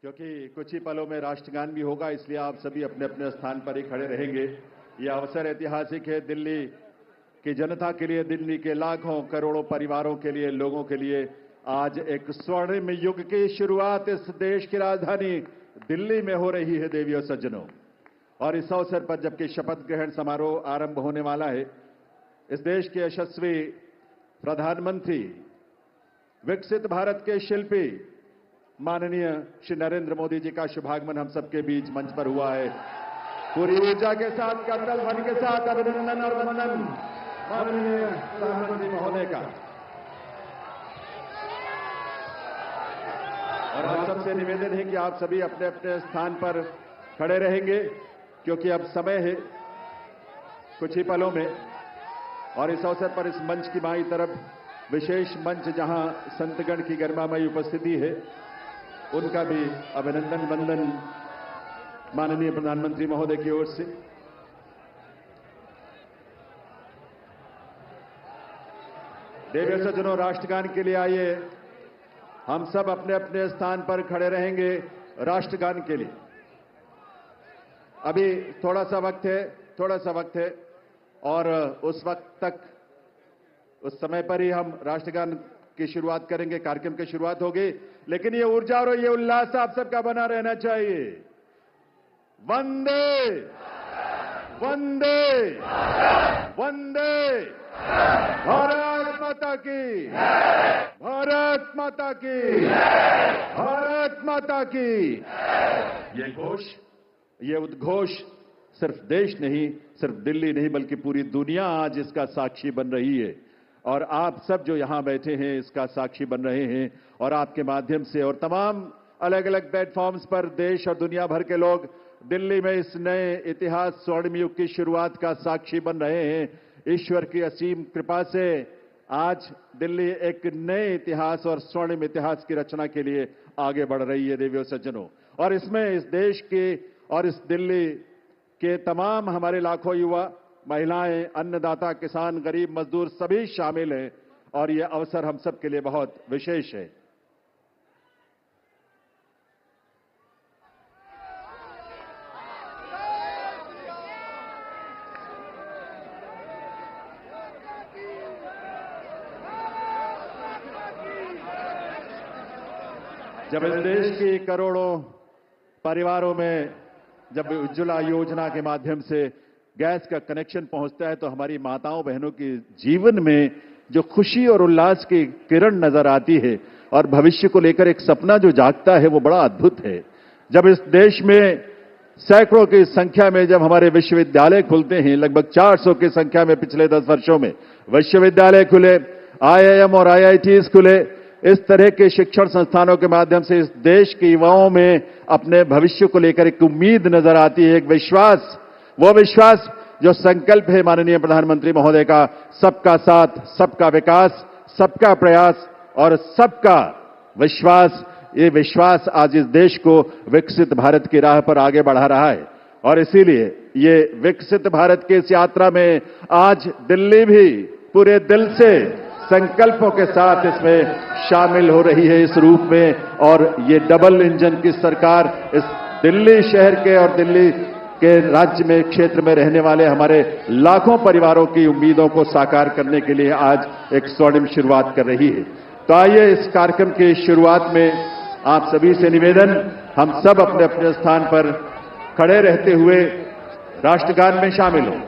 क्योंकि कुछ ही पलों में राष्ट्रगान भी होगा, इसलिए आप सभी अपने अपने स्थान पर ही खड़े रहेंगे। ये अवसर ऐतिहासिक है दिल्ली की जनता के लिए, दिल्ली के लाखों करोड़ों परिवारों के लिए, लोगों के लिए। आज एक स्वर्णिम युग की शुरुआत इस देश की राजधानी दिल्ली में हो रही है देवियों सज्जनों। और इस अवसर पर जबकि शपथ ग्रहण समारोह आरंभ होने वाला है, इस देश के यशस्वी प्रधानमंत्री, विकसित भारत के शिल्पी माननीय श्री नरेंद्र मोदी जी का शुभागमन हम सबके बीच मंच पर हुआ है। पूरी ऊर्जा के साथ, करतल ध्वनि के साथ अभिनंदन और वंदन माननीय प्रधानमंत्री महोदय का। और आप सबसे निवेदन है कि आप सभी अपने अपने स्थान पर खड़े रहेंगे, क्योंकि अब समय है कुछ ही पलों में। और इस अवसर पर इस मंच की बाईं तरफ विशेष मंच जहां संतगण की गरिमामयी उपस्थिति है, उनका भी अभिनंदन वंदन माननीय प्रधानमंत्री महोदय की ओर से। देवियों सज्जनों, राष्ट्रगान के लिए आइए, हम सब अपने अपने स्थान पर खड़े रहेंगे राष्ट्रगान के लिए। अभी थोड़ा सा वक्त है और उस वक्त तक, उस समय पर ही हम राष्ट्रगान की शुरुआत करेंगे, कार्यक्रम की शुरुआत होगी। लेकिन ये ऊर्जा और ये उल्लास आप सबका बना रहना चाहिए। वंदे वंदे वंदे भारत माता की, भारत माता की, भारत माता की। ये उद्घोष सिर्फ देश नहीं, सिर्फ दिल्ली नहीं, बल्कि पूरी दुनिया आज इसका साक्षी बन रही है। और आप सब जो यहां बैठे हैं इसका साक्षी बन रहे हैं। और आपके माध्यम से और तमाम अलग अलग प्लेटफॉर्म्स पर देश और दुनिया भर के लोग दिल्ली में इस नए इतिहास स्वर्णिम युग की शुरुआत का साक्षी बन रहे हैं। ईश्वर की असीम कृपा से आज दिल्ली एक नए इतिहास और स्वर्णिम इतिहास की रचना के लिए आगे बढ़ रही है देवियों सज्जनों। और इसमें इस देश के और इस दिल्ली के तमाम हमारे लाखों युवा, महिलाएं, अन्नदाता, किसान, गरीब, मजदूर सभी शामिल हैं। और यह अवसर हम सब के लिए बहुत विशेष है। जब इस देश की करोड़ों परिवारों में जब उज्ज्वला योजना के माध्यम से गैस का कनेक्शन पहुंचता है, तो हमारी माताओं बहनों के जीवन में जो खुशी और उल्लास की किरण नजर आती है और भविष्य को लेकर एक सपना जो जागता है, वो बड़ा अद्भुत है। जब इस देश में सैकड़ों की संख्या में जब हमारे विश्वविद्यालय खुलते हैं, लगभग 400 की संख्या में पिछले 10 वर्षों में विश्वविद्यालय खुले, IIM और IITs खुले, इस तरह के शिक्षण संस्थानों के माध्यम से इस देश के युवाओं में अपने भविष्य को लेकर एक उम्मीद नजर आती है, एक विश्वास। वो विश्वास जो संकल्प है माननीय प्रधानमंत्री महोदय का, सबका साथ, सबका विकास, सबका प्रयास और सबका विश्वास। ये विश्वास आज इस देश को विकसित भारत की राह पर आगे बढ़ा रहा है। और इसीलिए ये विकसित भारत की इस यात्रा में आज दिल्ली भी पूरे दिल से संकल्पों के साथ इसमें शामिल हो रही है इस रूप में। और ये डबल इंजन की सरकार इस दिल्ली शहर के और दिल्ली के राज्य में, क्षेत्र में रहने वाले हमारे लाखों परिवारों की उम्मीदों को साकार करने के लिए आज एक स्वर्णिम शुरुआत कर रही है। तो आइए इस कार्यक्रम की शुरुआत में आप सभी से निवेदन, हम सब अपने अपने स्थान पर खड़े रहते हुए राष्ट्रगान में शामिल हों।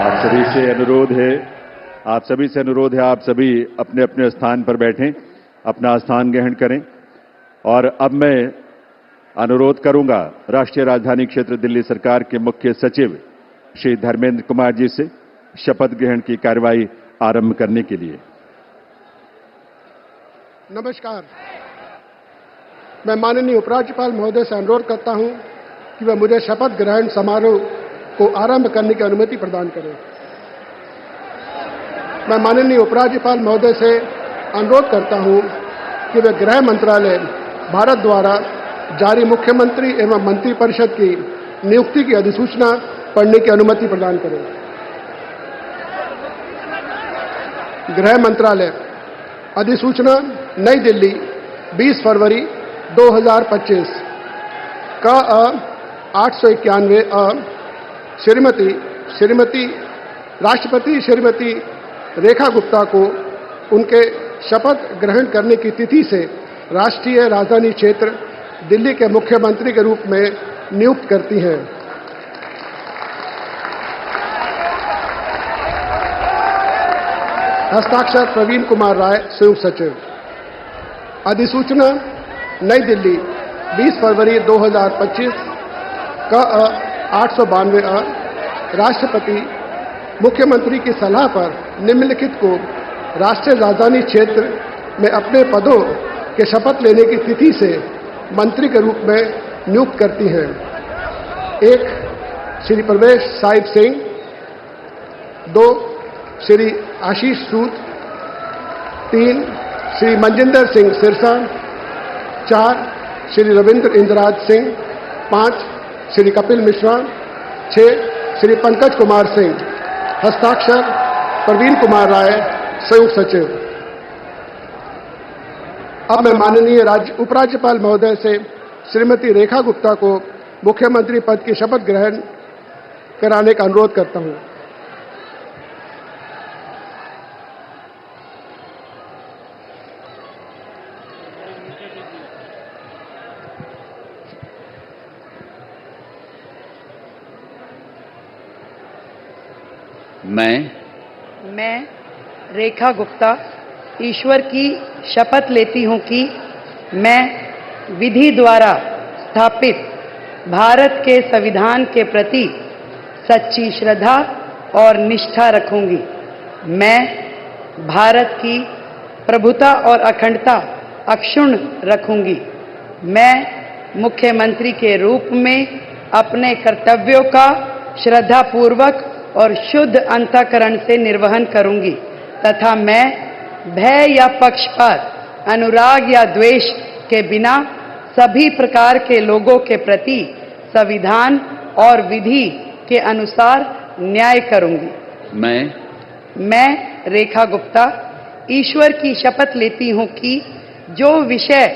आप सभी से अनुरोध है आप सभी अपने अपने स्थान पर बैठें, अपना स्थान ग्रहण करें। और अब मैं अनुरोध करूंगा राष्ट्रीय राजधानी क्षेत्र दिल्ली सरकार के मुख्य सचिव श्री धर्मेंद्र कुमार जी से शपथ ग्रहण की कार्यवाही आरंभ करने के लिए। नमस्कार। मैं माननीय उपराज्यपाल महोदय से अनुरोध करता हूं कि वह मुझे शपथ ग्रहण समारोह को आरंभ करने की अनुमति प्रदान करें। मैं माननीय उपराज्यपाल महोदय से अनुरोध करता हूं कि वे गृह मंत्रालय भारत द्वारा जारी मुख्यमंत्री एवं मंत्रिपरिषद की नियुक्ति की अधिसूचना पढ़ने की अनुमति प्रदान करें। गृह मंत्रालय अधिसूचना नई दिल्ली 20 फरवरी 2025 का 891 श्रीमती राष्ट्रपति श्रीमती रेखा गुप्ता को उनके शपथ ग्रहण करने की तिथि से राष्ट्रीय राजधानी क्षेत्र दिल्ली के मुख्यमंत्री के रूप में नियुक्त करती हैं। हस्ताक्षर प्रवीण कुमार राय, संयुक्त सचिव। अधिसूचना नई दिल्ली 20 फरवरी 2025 का 892 राष्ट्रपति मुख्यमंत्री की सलाह पर निम्नलिखित को राष्ट्रीय राजधानी क्षेत्र में अपने पदों के शपथ लेने की तिथि से मंत्री के रूप में नियुक्त करती हैं। 1 श्री प्रवेश साहिब सिंह, 2 श्री आशीष सूद, 3 श्री मनजिंदर सिंह सिरसा, 4 श्री रविंद्र इंद्राज सिंह, 5 श्री कपिल मिश्रा, 6 श्री पंकज कुमार सिंह। हस्ताक्षर प्रवीण कुमार राय, संयुक्त सचिव। अब मैं माननीय उपराज्यपाल महोदय से श्रीमती रेखा गुप्ता को मुख्यमंत्री पद की शपथ ग्रहण कराने का अनुरोध करता हूं। मैं रेखा गुप्ता ईश्वर की शपथ लेती हूं कि मैं विधि द्वारा स्थापित भारत के संविधान के प्रति सच्ची श्रद्धा और निष्ठा रखूंगी। मैं भारत की प्रभुता और अखंडता अक्षुण्ण रखूंगी। मैं मुख्यमंत्री के रूप में अपने कर्तव्यों का श्रद्धापूर्वक और शुद्ध अंतःकरण से निर्वहन करूंगी तथा मैं भय या पक्षपात, अनुराग या द्वेष के बिना सभी प्रकार के लोगों के प्रति संविधान और विधि के अनुसार न्याय करूंगी। मैं रेखा गुप्ता ईश्वर की शपथ लेती हूं कि जो विषय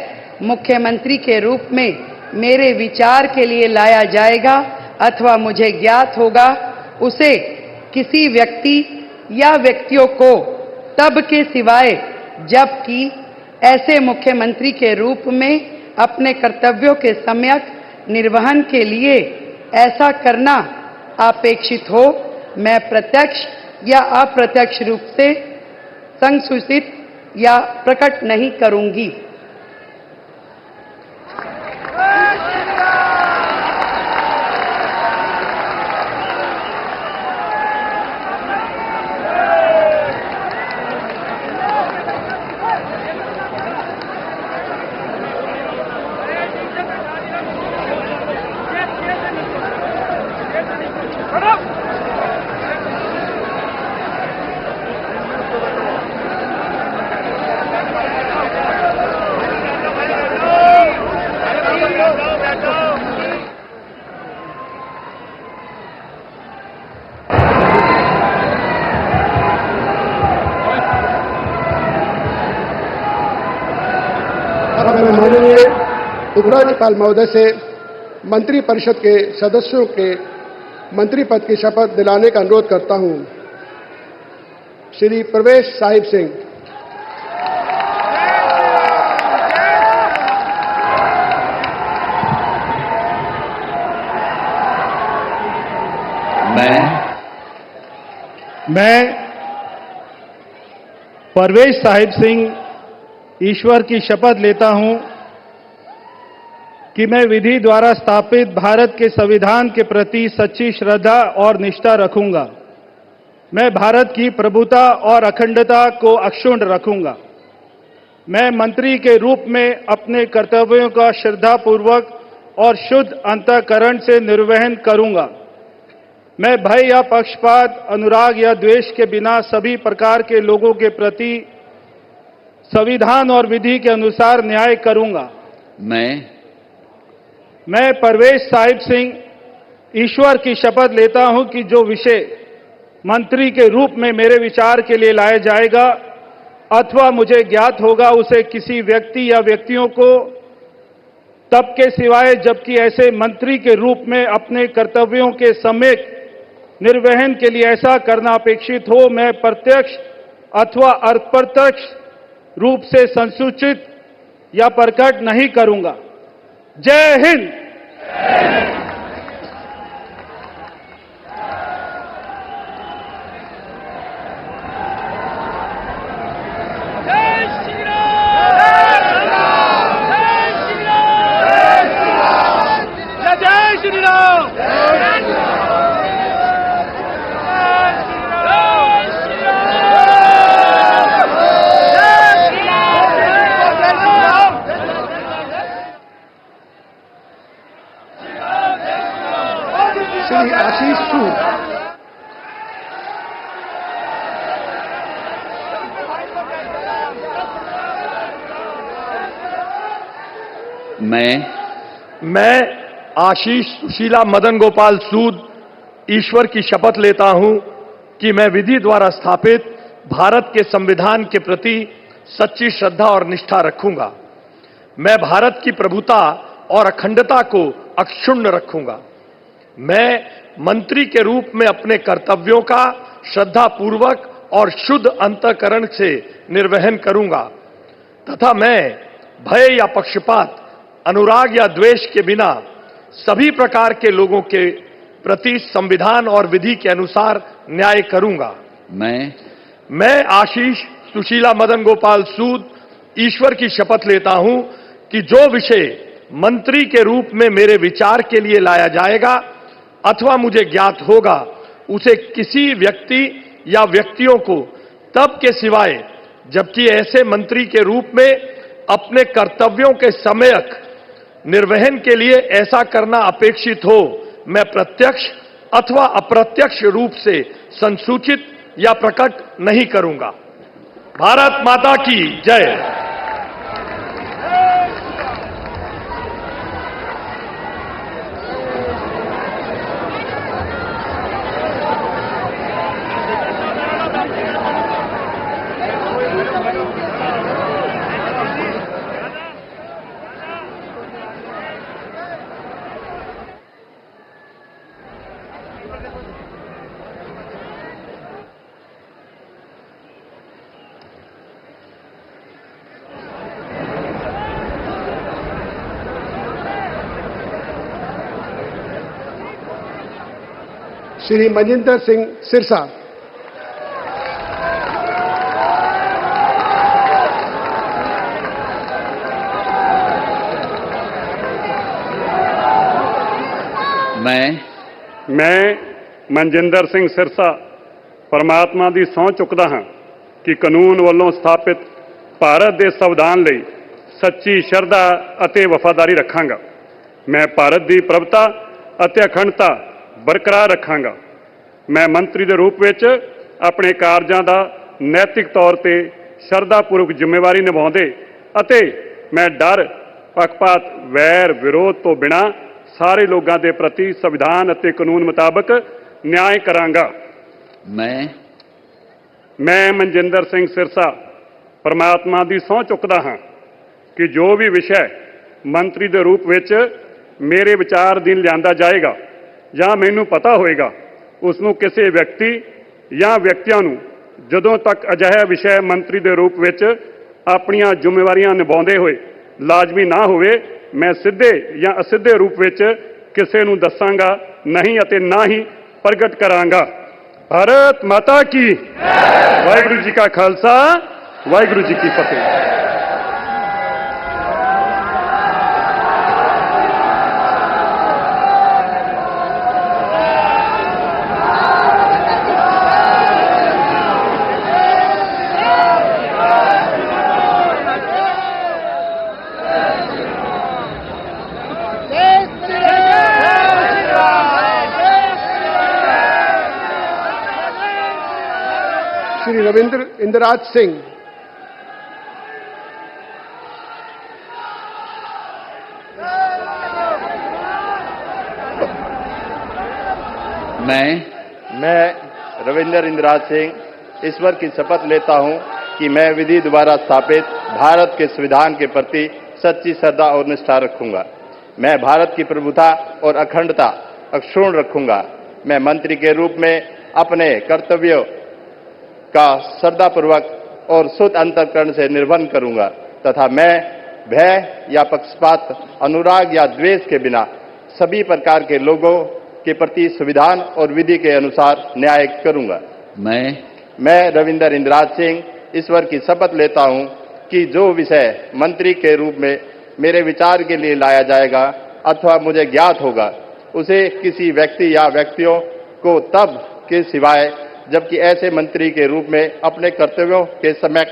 मुख्यमंत्री के रूप में मेरे विचार के लिए लाया जाएगा अथवा मुझे ज्ञात होगा, उसे किसी व्यक्ति या व्यक्तियों को तब के सिवाय जबकि ऐसे मुख्यमंत्री के रूप में अपने कर्तव्यों के सम्यक निर्वहन के लिए ऐसा करना अपेक्षित हो, मैं प्रत्यक्ष या अप्रत्यक्ष रूप से संसूचित या प्रकट नहीं करूंगी। माननीय उपराज्यपाल महोदय से मंत्री परिषद के सदस्यों के मंत्री पद की शपथ दिलाने का अनुरोध करता हूं। श्री प्रवेश साहिब सिंह। मैं परवेज साहिब सिंह ईश्वर की शपथ लेता हूं कि मैं विधि द्वारा स्थापित भारत के संविधान के प्रति सच्ची श्रद्धा और निष्ठा रखूंगा। मैं भारत की प्रभुता और अखंडता को अक्षुण्ण रखूंगा। मैं मंत्री के रूप में अपने कर्तव्यों का श्रद्धापूर्वक और शुद्ध अंतःकरण से निर्वहन करूंगा। मैं भय या पक्षपात, अनुराग या द्वेष के बिना सभी प्रकार के लोगों के प्रति संविधान और विधि के अनुसार न्याय करूंगा। मैं परवेज साहिब सिंह ईश्वर की शपथ लेता हूं कि जो विषय मंत्री के रूप में मेरे विचार के लिए लाया जाएगा अथवा मुझे ज्ञात होगा, उसे किसी व्यक्ति या व्यक्तियों को तब के सिवाय जबकि ऐसे मंत्री के रूप में अपने कर्तव्यों के सम्यक निर्वहन के लिए ऐसा करना अपेक्षित हो, मैं प्रत्यक्ष अथवा अप्रत्यक्ष रूप से संसूचित या प्रकट नहीं करूंगा। जय हिंद। श्री आशीष सूद। मैं आशीष सुशीला मदन गोपाल सूद ईश्वर की शपथ लेता हूं कि मैं विधि द्वारा स्थापित भारत के संविधान के प्रति सच्ची श्रद्धा और निष्ठा रखूंगा। मैं भारत की प्रभुता और अखंडता को अक्षुण्ण रखूंगा। मैं मंत्री के रूप में अपने कर्तव्यों का श्रद्धापूर्वक और शुद्ध अंतःकरण से निर्वहन करूंगा तथा मैं भय या पक्षपात, अनुराग या द्वेष के बिना सभी प्रकार के लोगों के प्रति संविधान और विधि के अनुसार न्याय करूंगा। मैं आशीष सुशीला मदन गोपाल सूद ईश्वर की शपथ लेता हूं कि जो विषय मंत्री के रूप में मेरे विचार के लिए लाया जाएगा अथवा मुझे ज्ञात होगा, उसे किसी व्यक्ति या व्यक्तियों को तब के सिवाय जबकि ऐसे मंत्री के रूप में अपने कर्तव्यों के सम्यक निर्वहन के लिए ऐसा करना अपेक्षित हो, मैं प्रत्यक्ष अथवा अप्रत्यक्ष रूप से संसूचित या प्रकट नहीं करूंगा। भारत माता की जय। श्री मजिंदर सिंह सिरसा। मैं मनजिंदर सिंह सिरसा परमात्मा ਦੀ ਸਹੁੰ ਚੁੱਕਦਾ ਹਾਂ ਕਿ ਕਾਨੂੰਨ ਵੱਲੋਂ ਸਥਾਪਿਤ ਭਾਰਤ ਦੇ ਸੰਵਿਧਾਨ ਲਈ ਸੱਚੀ ਸ਼ਰਧਾ ਅਤੇ ਵਫਾਦਾਰੀ ਰੱਖਾਂਗਾ। ਮੈਂ ਭਾਰਤ ਦੀ ਪ੍ਰਭੁਤਾ ਅਤੇ ਅਖੰਡਤਾ ਬਰਕਰਾਰ ਰੱਖਾਂਗਾ। ਮੈਂ ਮੰਤਰੀ ਦੇ ਰੂਪ ਵਿੱਚ ਆਪਣੇ ਕਾਰਜਾਂ ਦਾ ਨੈਤਿਕ ਤੌਰ ਤੇ ਸ਼ਰਧਾਪੂਰਵਕ ਜ਼ਿੰਮੇਵਾਰੀ ਨਿਭਾਉਂਦੇ ਅਤੇ ਮੈਂ ਡਰ, ਪੱਖਪਾਤ, ਵੈਰ, ਵਿਰੋਧ ਤੋਂ ਬਿਨਾਂ ਸਾਰੇ ਲੋਕਾਂ ਦੇ ਪ੍ਰਤੀ ਸੰਵਿਧਾਨ ਅਤੇ ਕਾਨੂੰਨ ਮੁਤਾਬਕ ਨਿਆਂ ਕਰਾਂਗਾ। ਮੈਂ ਮਨਜਿੰਦਰ ਸਿੰਘ ਸਿਰਸਾ ਪਰਮਾਤਮਾ ਦੀ ਸਹੁੰ ਚੁੱਕਦਾ ਹਾਂ ਕਿ ਜੋ ਵੀ ਵਿਸ਼ਾ ਮੰਤਰੀ ਦੇ ਰੂਪ ਵਿੱਚ ਮੇਰੇ ਵਿਚਾਰ ਅਧੀਨ ਲਿਆਂਦਾ ਜਾਏਗਾ ਜਾਂ ਮੈਨੂੰ ਪਤਾ ਹੋਏਗਾ, ਉਸ ਨੂੰ ਕਿਸੇ ਵਿਅਕਤੀ ਜਾਂ ਵਿਅਕਤੀਆਂ ਨੂੰ ਜਦੋਂ ਤੱਕ ਅਜਿਹਾ ਵਿਸ਼ਾ ਮੰਤਰੀ ਦੇ ਰੂਪ ਵਿੱਚ ਆਪਣੀਆਂ ਜ਼ਿੰਮੇਵਾਰੀਆਂ ਨਿਭਾਉਂਦੇ ਹੋਏ ਲਾਜ਼ਮੀ ਨਾ ਹੋਵੇ, ਮੈਂ ਸਿੱਧੇ ਜਾਂ ਅਸਿੱਧੇ ਰੂਪ ਵਿੱਚ ਕਿਸੇ ਨੂੰ ਦੱਸਾਂਗਾ ਨਹੀਂ ਅਤੇ ਨਾ ਹੀ ਪ੍ਰਗਟ ਕਰਾਂਗਾ। भारत माता की वाहिगुरु जी का खालसा वाहिगुरु जी की फतेह। श्री रविंद्र इंद्रराज सिंह। मैं रविंद्र इंद्रराज सिंह ईश्वर की शपथ लेता हूं कि मैं विधि द्वारा स्थापित भारत के संविधान के प्रति सच्ची श्रद्धा और निष्ठा रखूंगा। मैं भारत की प्रभुता और अखंडता अक्षुण्ण रखूंगा। मैं मंत्री के रूप में अपने कर्तव्यों का श्रद्धापूर्वक और शुद्ध अंतःकरण से निर्वहन करूंगा तथा मैं भय या पक्षपात, अनुराग या द्वेष के बिना सभी प्रकार के लोगों के प्रति संविधान और विधि के अनुसार न्याय करूंगा। मैं रविंद्र इंद्रराज सिंह ईश्वर की शपथ लेता हूं कि जो विषय मंत्री के रूप में मेरे विचार के लिए लाया जाएगा अथवा मुझे ज्ञात होगा, उसे किसी व्यक्ति या व्यक्तियों को तब के सिवाय जबकि ऐसे मंत्री के रूप में अपने कर्तव्यों के सम्यक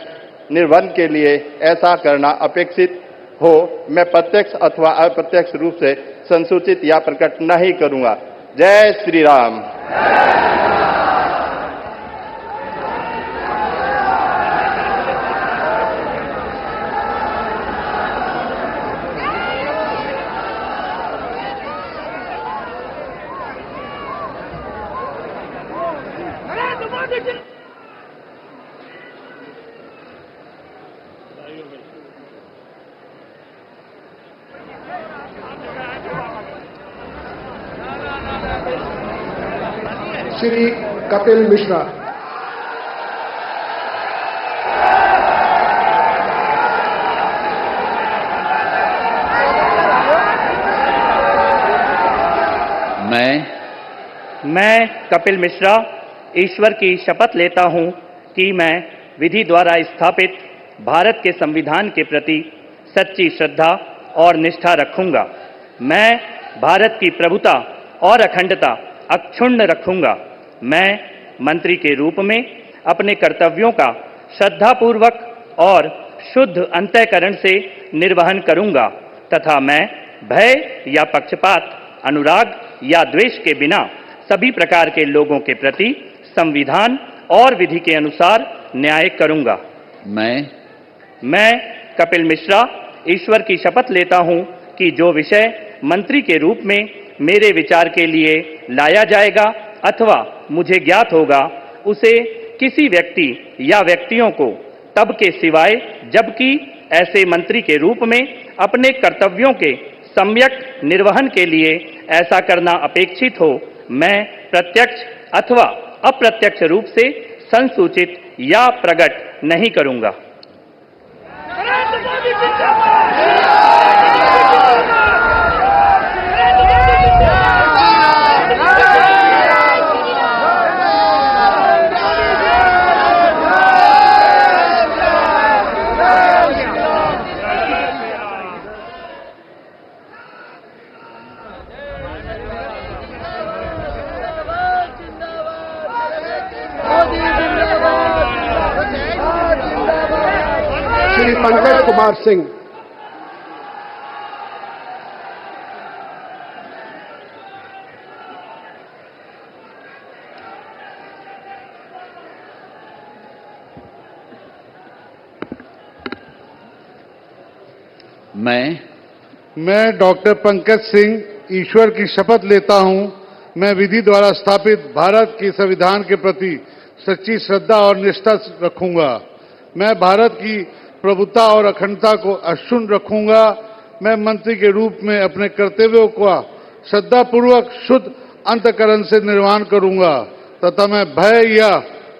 निर्वहन के लिए ऐसा करना अपेक्षित हो, मैं प्रत्यक्ष अथवा अप्रत्यक्ष रूप से संसूचित या प्रकट नहीं करूंगा। जय श्री राम। श्री कपिल मिश्रा। मैं कपिल मिश्रा ईश्वर की शपथ लेता हूं कि मैं विधि द्वारा स्थापित भारत के संविधान के प्रति सच्ची श्रद्धा और निष्ठा रखूंगा। मैं भारत की प्रभुता और अखंडता अक्षुण्ण रखूंगा। मैं मंत्री के रूप में अपने कर्तव्यों का श्रद्धापूर्वक और शुद्ध अंतःकरण से निर्वहन करूंगा तथा मैं भय या पक्षपात, अनुराग या द्वेष के बिना सभी प्रकार के लोगों के प्रति संविधान और विधि के अनुसार न्याय करूंगा। मैं कपिल मिश्रा ईश्वर की शपथ लेता हूं कि जो विषय मंत्री के रूप में मेरे विचार के लिए लाया जाएगा अथवा मुझे ज्ञात होगा, उसे किसी व्यक्ति या व्यक्तियों को तब के सिवाय जबकि ऐसे मंत्री के रूप में अपने कर्तव्यों के सम्यक निर्वहन के लिए ऐसा करना अपेक्षित हो, मैं प्रत्यक्ष अथवा अप्रत्यक्ष रूप से संसूचित या प्रकट नहीं करूंगा। श्री पंकज कुमार सिंह। मैं डॉक्टर पंकज सिंह ईश्वर की शपथ लेता हूं, मैं विधि द्वारा स्थापित भारत के संविधान के प्रति सच्ची श्रद्धा और निष्ठा रखूंगा। मैं भारत की प्रभुता और अखंडता को अक्षुण्ण रखूंगा। मैं मंत्री के रूप में अपने कर्तव्यों का श्रद्धापूर्वक शुद्ध अंतःकरण से निर्वहन करूंगा तथा मैं भय या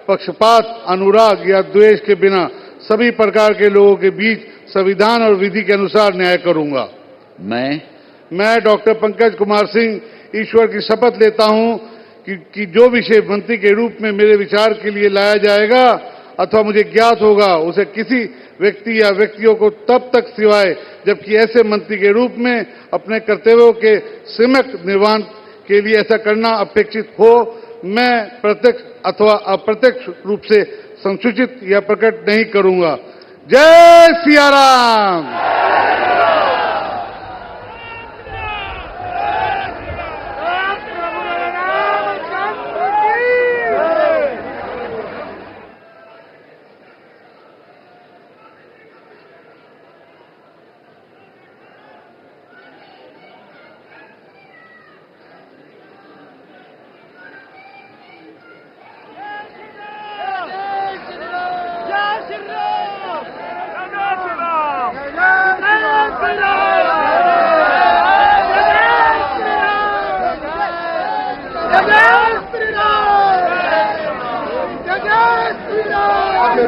पक्षपात, अनुराग या द्वेष के बिना सभी प्रकार के लोगों के बीच संविधान और विधि के अनुसार न्याय करूंगा। मैं डॉक्टर पंकज कुमार सिंह ईश्वर की शपथ लेता हूं कि जो विषय मंत्री के रूप में मेरे विचार के लिए लाया जाएगा अथवा मुझे ज्ञात होगा उसे किसी व्यक्ति या व्यक्तियों को तब तक सिवाय जबकि ऐसे मंत्री के रूप में अपने कर्तव्यों के सम्यक निर्वहन के लिए ऐसा करना अपेक्षित हो मैं प्रत्यक्ष अथवा अप्रत्यक्ष रूप से संसूचित या प्रकट नहीं करूंगा। जय सिया राम।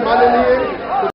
माननीय